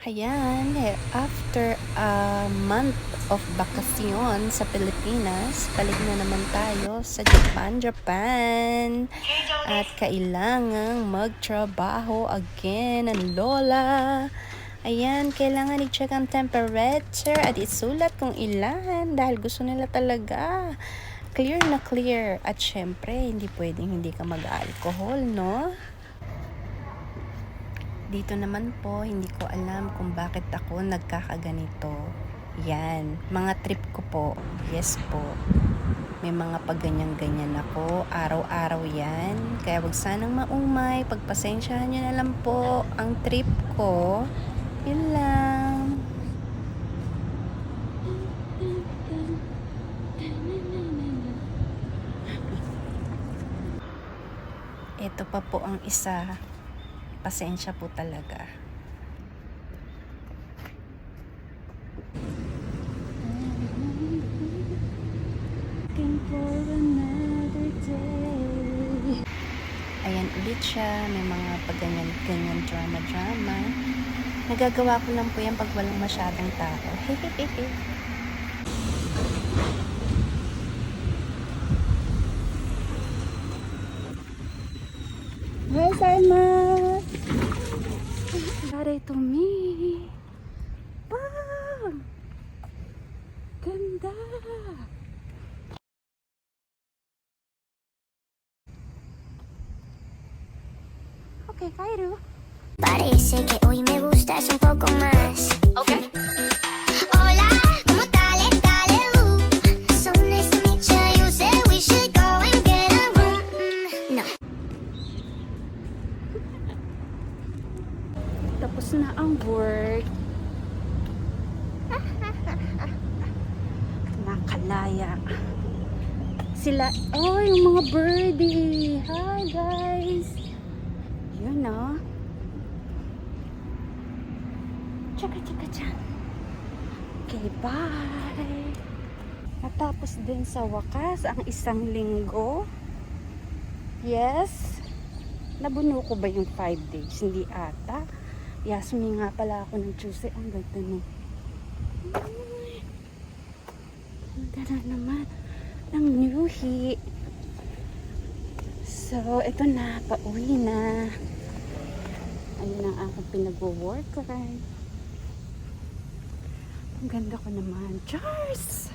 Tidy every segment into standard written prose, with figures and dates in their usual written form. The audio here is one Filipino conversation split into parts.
Ayan, after a month of bakasyon sa Pilipinas, balik na naman tayo sa Japan. At kailangang magtrabaho again ang lola. Ayan, kailangan i-check ang temperature at isulat kung ilan dahil gusto nila talaga clear na clear. At syempre, hindi pwedeng hindi ka mag-alcohol, no? Dito naman po, hindi ko alam kung bakit ako nagkakaganito. Yan, mga trip ko po. Yes po. May mga pagganyan-ganyan ako. Araw-araw yan. Kaya wag sanang maumay. Pagpasensyahan nyo na lang po ang trip ko. Yun lang. Ito pa po ang isa. Pasensya po talaga. Looking for another day. Ayan ulit siya. May mga pagganyan-ganyan drama-drama. Nagagawa ko lang po yan pag walang masyadong tao. Hehehehe. Hi, Salma! Pare to me. Wow! Ganda! Okay, Cairo. Parece que hoy me gustas un poco más. Okay. Hola, ¿cómo tal? So nice to meet you. You said we should go and get a room. No. Tapos na ang work. Nakalaya. Sila, oh, yung mga birdie. Hi, guys. Yun, no? Tsaka-tsaka-tsan. Okay, bye. Natapos din sa wakas ang isang linggo. Yes. Nabuno ko ba yung 5 days? Hindi ata. Yasmi nga pala ako ng Tuesday. Ang ganda no. Ang ganda naman ng Newhy. So, ito na. Pauwi na. Ayun ang aking pinag-work. Ang ganda ko naman. Cheers!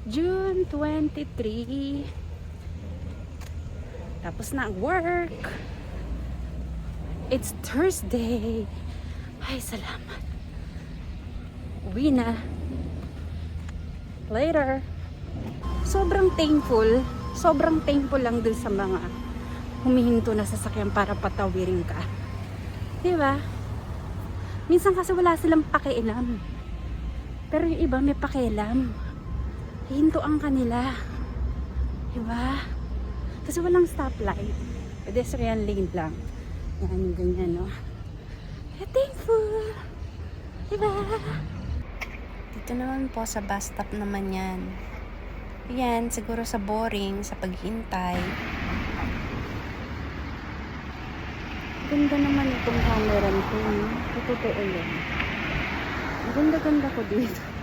June 23. Tapos na ang work. It's Thursday. Ay, salamat. Uwi na. Later. Sobrang thankful lang din sa mga humihinto na sasakyan para patawirin ka. Diba? Minsan kasi wala silang pakialam. Pero yung iba may pakialam. Hihintuan kanila. Diba? Kasi walang stoplight. Pedestrian lane lang. Yan yung ganyan, no? Kaya thankful. Diba? Dito naman po sa bus stop naman yan. Yan, siguro sa boring, sa paghintay. Ganda naman itong camera nito. Totoo yan. Ang ganda-ganda ko dito.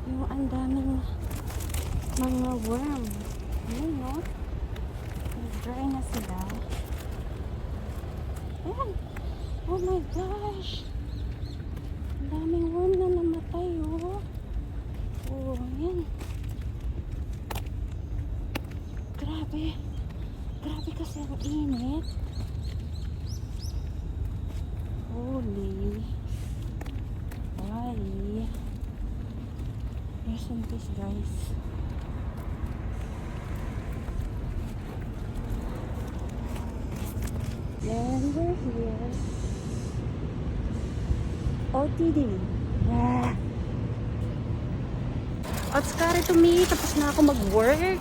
Yung ang daming mga worm. Ayun, no? Dry na sila. Ayan. Oh my gosh. Ang daming worm na namatay, oh. Oh, ayan. Grabe. Grabe kasi ang init. Holy. Why? Rest in peace, guys. Then we're here. OTD. Ah. At scary to me. Tapos na ako mag-work.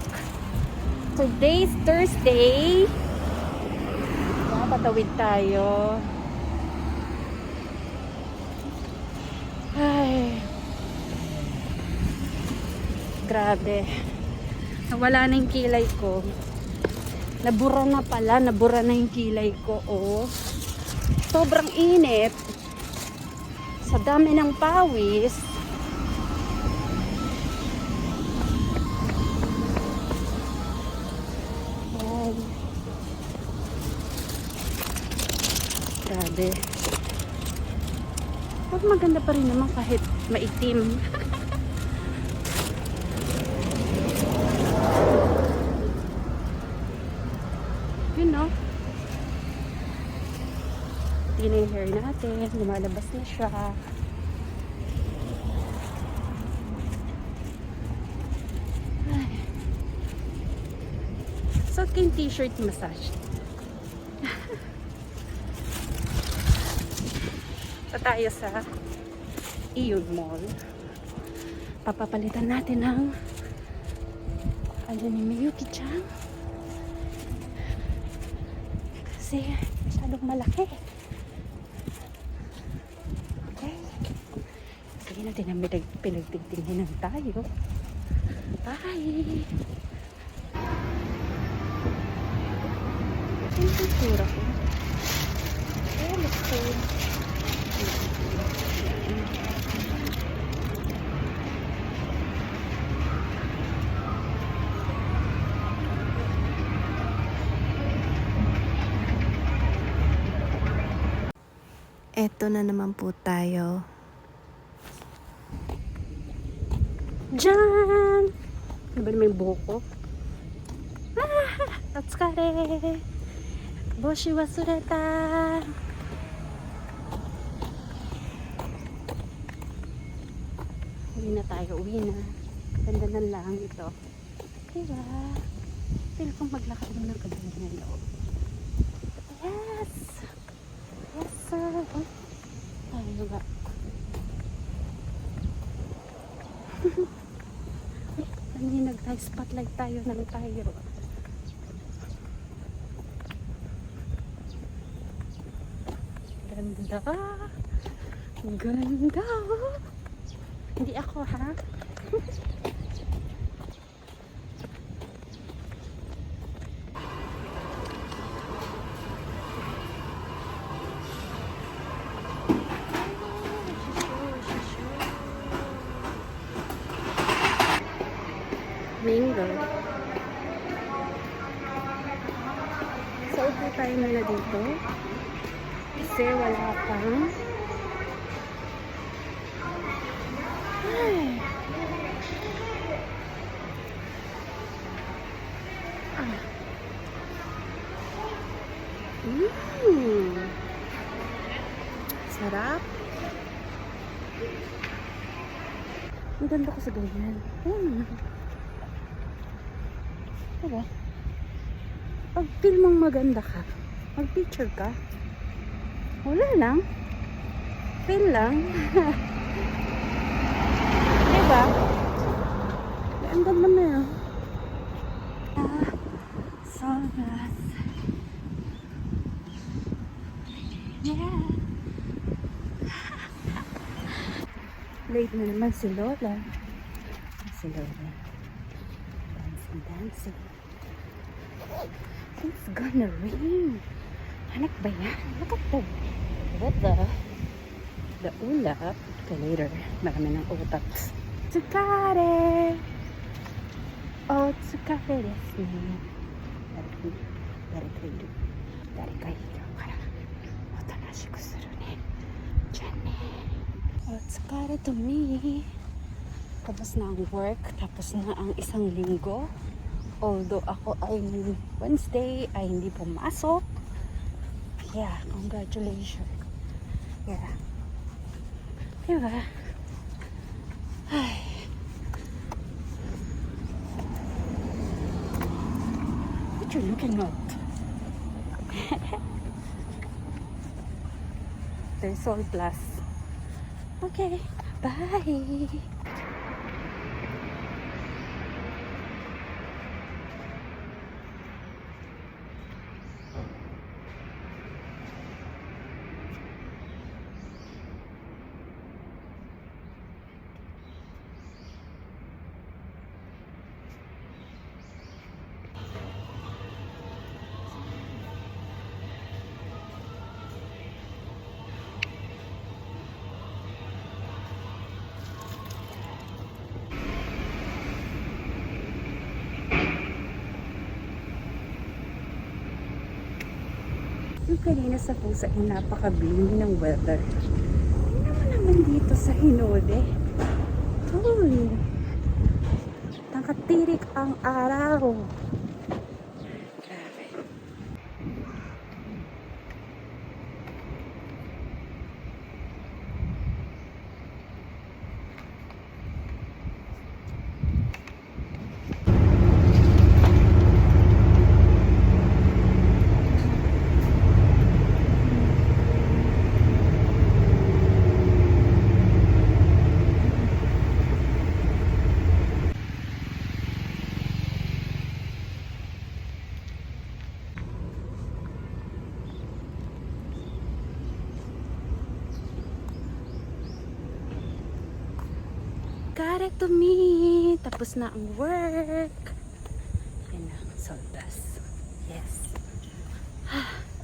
Today's Thursday. Patawid tayo. Ay. Grabe. Nawala na yung kilay ko. Nabura na pala. Nabura na yung kilay ko. Oh. Sobrang init. Sa dami ng pawis. Ay. Grabe. Pero maganda pa rin naman kahit maitim. Yun, no? Ito na yung hair natin. Lumalabas na siya. Ay. Suot ko yung t-shirt massage. Pa tayo sa Iyon Mall. Papapalitan natin ng ano ni Miyuki-chan. Kasi masyadong malaki. Okay. Sige natin na pinagtigtingin tayo. Bye! Ano yung tura ko? Okay, let's go. Eto na naman po tayo. Diyan! Ano ba naman yung buhok ko? Ah! Tatsukare! Boshi wasureta! Uwi na tayo, uwi na. Ganda na lang ito. Diba? Feel kong maglakad mo ng kaganyan loob. Yes! Yes, sir! Oh, tayo ba? Naninag tayo, spotlight tayo ng tayo. Ganda! Ganda! Hindi ako, ha? Mango. So, upo tayo muna dito. Kasi wala pang ay. Ah. Sarap. Ang ganda ko sa ganyan. Diba? Pag feel mong maganda ka, mag-picture ka. Wala lang. Feel lang. Diba? Ang ganda na yun. Sobrang. Yeah. Late na naman si Lola. Si Lola. Dancing. It's gonna rain. Anak ba yan? Look at the weather. The ulap. Okay, later. Marami ng utak. Tsukare! Oh, tsukare desu ne. Darikairu. Darikairu kara. Otonashiku suru ne. Diyan ne. Oh, tsukare to me. Tapos na ang work. Tapos na ang isang linggo. Although ako ay Wednesday ay hindi pumasok. Yeah, congratulations. Yeah. Diba? Ay. What you looking at? There's all plus. Okay, bye. Yung kanina sa pusa ay napaka-blue ng weather. Ano naman dito sa Hinode? Uy! Nakatirik ang araw. Grabe. Got to me. Tapos na ang work. Yan na, soldas. Yes.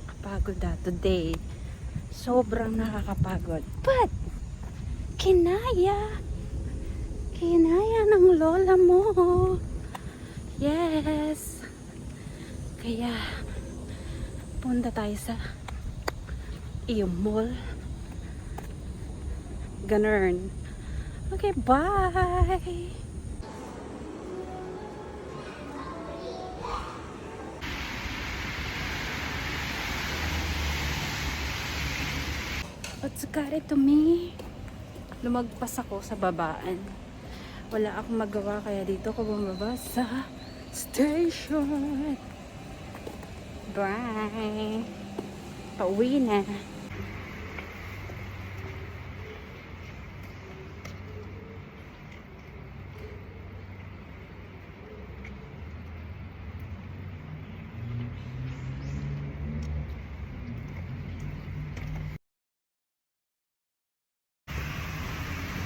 Kapagod na today. Sobrang nakakapagod. But, kinaya. Kinaya ng lola mo. Yes. Kaya, punta tayo sa iyong mall. Ganun. Okay, bye! Otsukare to me. Lumagpas ako sa babaan. Wala akong magawa kaya dito ko bumaba sa station. Bye! Pauwi na.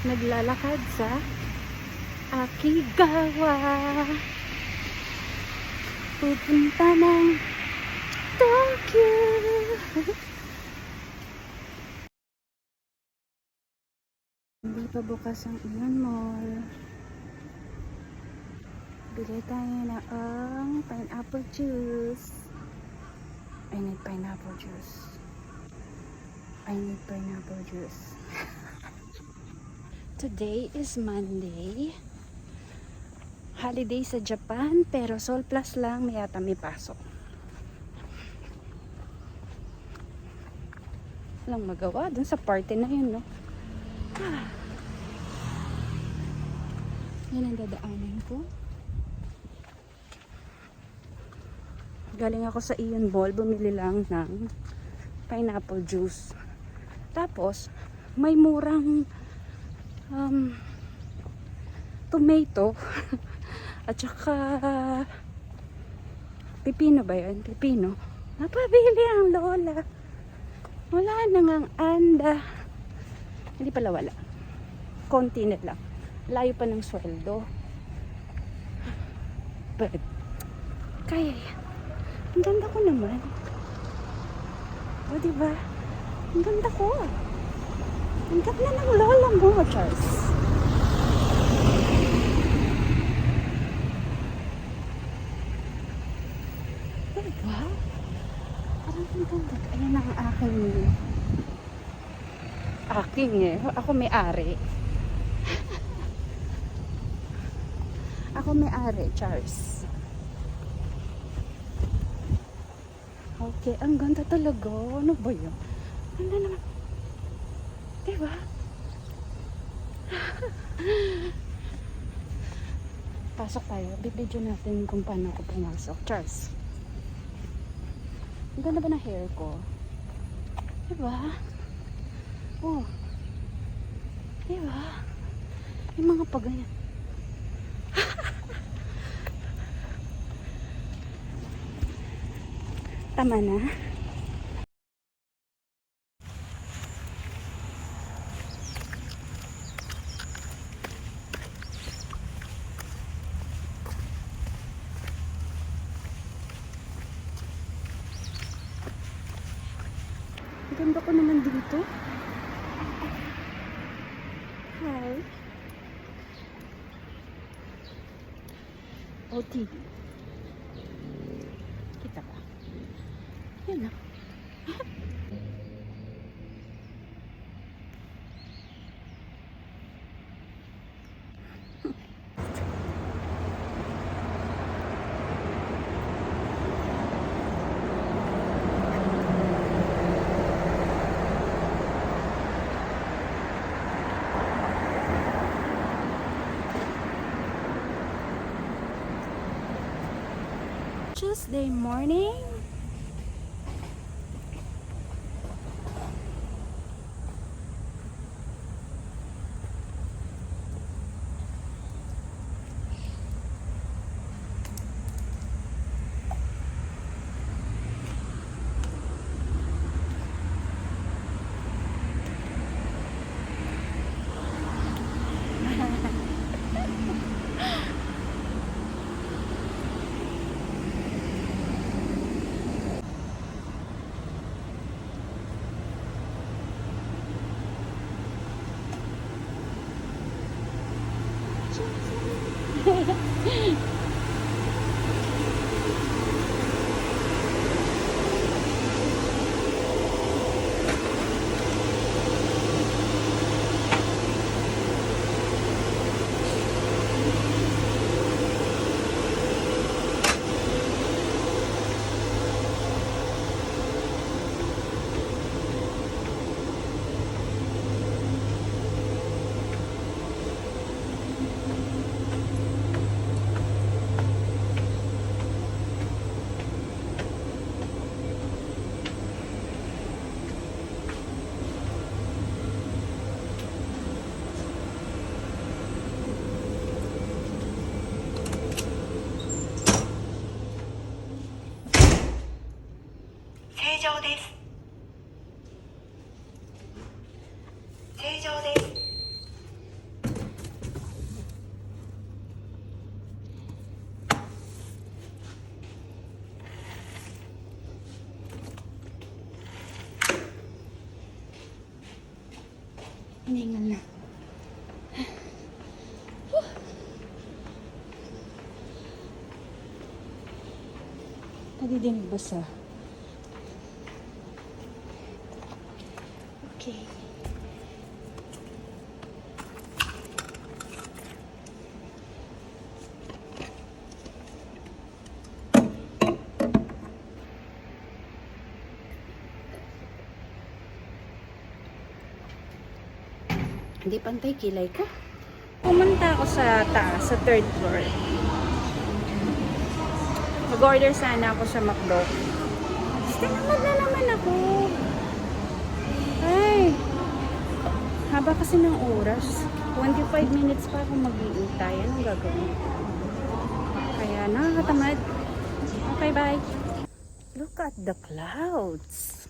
Naglalakad sa Akigawa. Pupunta ng Tokyo. Hindi pa bukas ang Ion Mall. Bili tayo na ang pineapple juice. I need pineapple juice. I need pineapple juice. Today is Monday. Holiday sa Japan, pero Sol Plus lang, may pasok. Walang magawa dun sa party na yun, no? Yan ang dadaanan ko. Galing ako sa Ion Mall, bumili lang ng pineapple juice. Tapos, may murang tomato at saka pipino ba yun? Pipino. Napabili ang lola. Wala na ngang anda. Hindi pala wala. Konti na lang. Layo pa ng sweldo. But, kaya yan. Ang ganda ko naman. O, diba? Ang ganda ko. Ang ganda ng lola mo, Charles. Diba? Parang ang ganda. Ayan ang aking eh. Ako may-ari. Ako may-ari, Charles. Okay, ang ganda talaga. Ano ba yun? Ganda naman. Diba? Pasok tayo. Bibidyo natin kung paano ako pumasok. Charles. Ang ganda ba ng hair ko? Diba? Oh. Diba? Yung mga paganyan. Tama na. Ganda ko naman dito. Hi. OT. Kita ba? Yan na. Tuesday morning. Hiningal na. Nadidinig basa. Okay. Hindi pantay kilay ko. Pumunta ako sa taas, sa third floor. Mag-order sana ako sa McDo. Tinamad na naman ako. Ay, haba kasi ng oras. 25 minutes pa ako mag-iintay. Anong gagawin? Kaya nakakatamad. Okay, bye. Look at the clouds.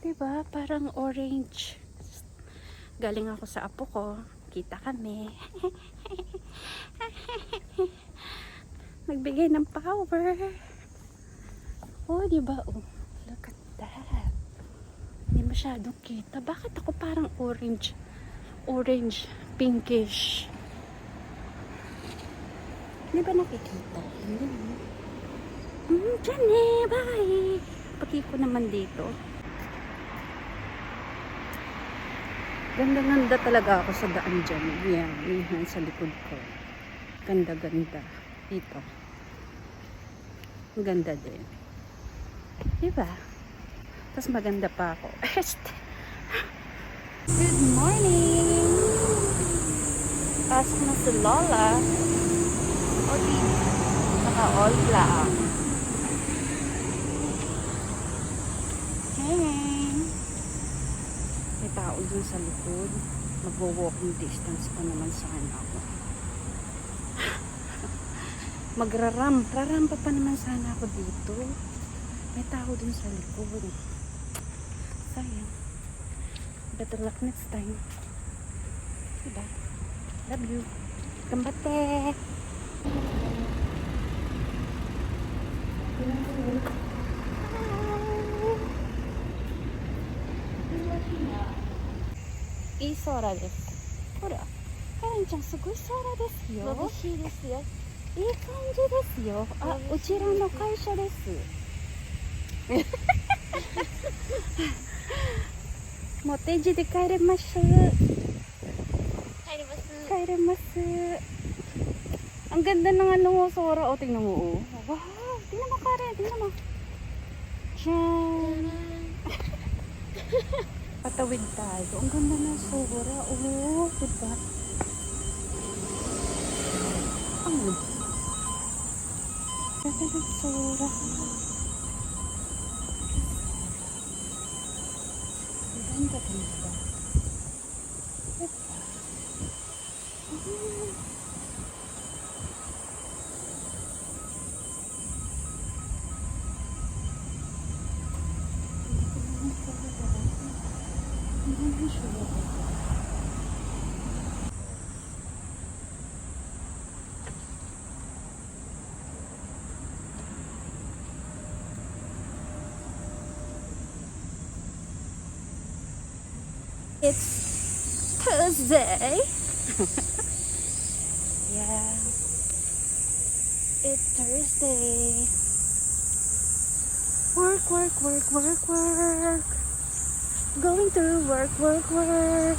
Diba? Parang orange. Galing ako sa apo ko. Kita kami. Nagbigay ng power. Oh, diba? Oh, look at that. Diba? masyadong kita. Bakit ako parang orange? Orange, pinkish. Hindi ba nakikita? Hindi. Diyan eh, bye! Pati ko naman dito. Ganda-ganda talaga ako sa daan dyan. Yan sa likod ko. Ganda-ganda. Dito. Ganda din. Diba? Tapos maganda pa ako. Good morning! Pasok na si Lola. O di, naka-all black. Hey! May tao dun sa likod. Mag-walking distance pa naman sana ako. Rarampa pa naman sana ako dito. May tao dun sa likod. Sayang. Better luck next time. Diba? Love you. Kambate!いい空です。ほら、カレンちゃんすごい空ですよ。眩しいですよ。いい感じですよ。あ、うちらの会社です。もう定時で帰れます。帰れます。Ang ganda ng ano, Sora. O, tingnan mo. Wow, tingnan mo, Karen. Tingnan mo. Diyan. Patawid tayo. Ang ganda ng Sora. Oh, diba? Ano? Ganda ng Sora. Ganda ganda. It's Thursday. Yeah. It's Thursday. Work, work, work, work, work. Going to work, work, work.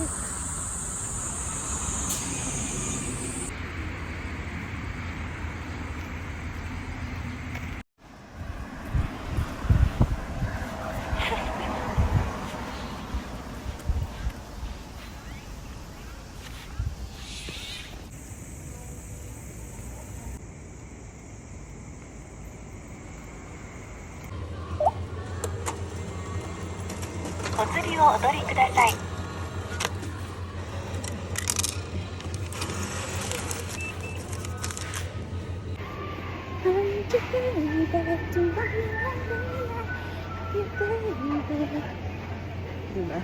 Diba?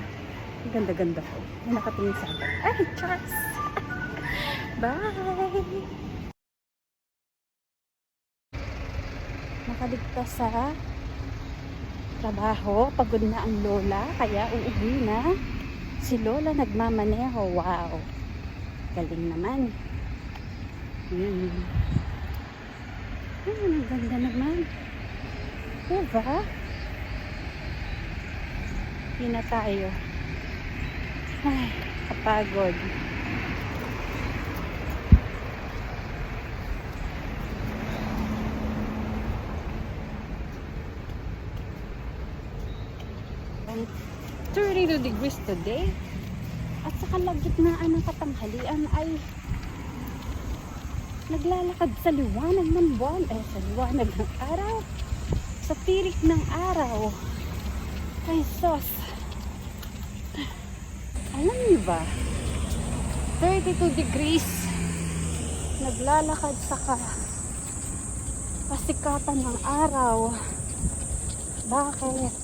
Ang ganda-ganda ko. May nakatingin sa akin. Ay, Charles! Bye! Nakaligtas sa trabaho. Pagod na ang lola. Kaya uuwi na. Si lola nagmamaneho. Wow! Galing naman. Ang ganda naman. Diba? Yun na tayo. Ay, kapagod. And 32 degrees today. At sa kalagitnaan ng katanghalian ay naglalakad sa liwanag ng buwan. Sa liwanag ng araw. Sa tirik ng araw. Ay, sos. Alam niyo ba? 32 degrees. Naglalakad sa pasikapan ng araw. Bakit?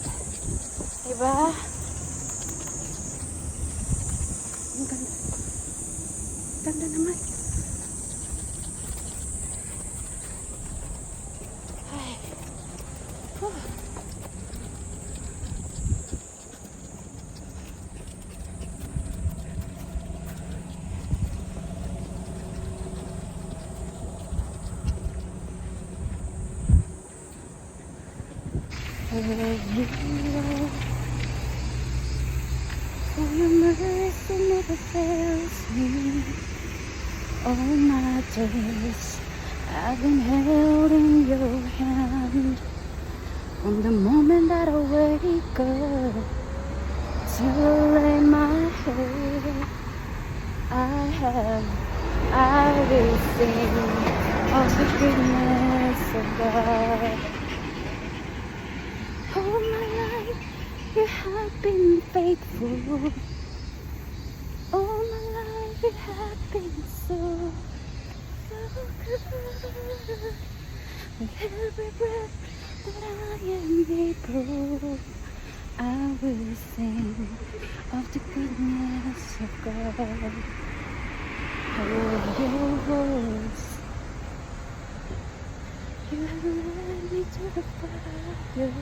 Diba? Ang ganda. Ganda naman. Ay. love you. For your mercy never fails me. All my days I've been held in your hand. From the moment that I wake up till I lay my head, I will sing of the goodness of God. All my life you have been faithful. All my life you have been so good. With every breath that I am able, I will sing of the goodness of God. Oh, your voice, you have led me to the fire.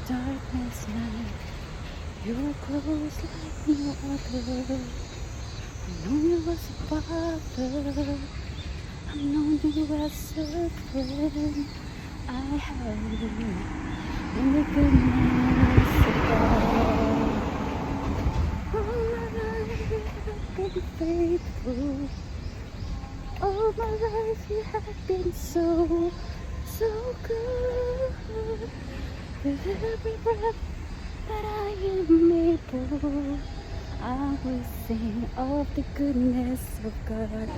Darkness night, you're close like no other. I know you as a father, I know you as a friend. I have you in the goodness of God. All my life you have been faithful. All my life you have been so, so good. With every breath that I am able, I will sing of the goodness of God.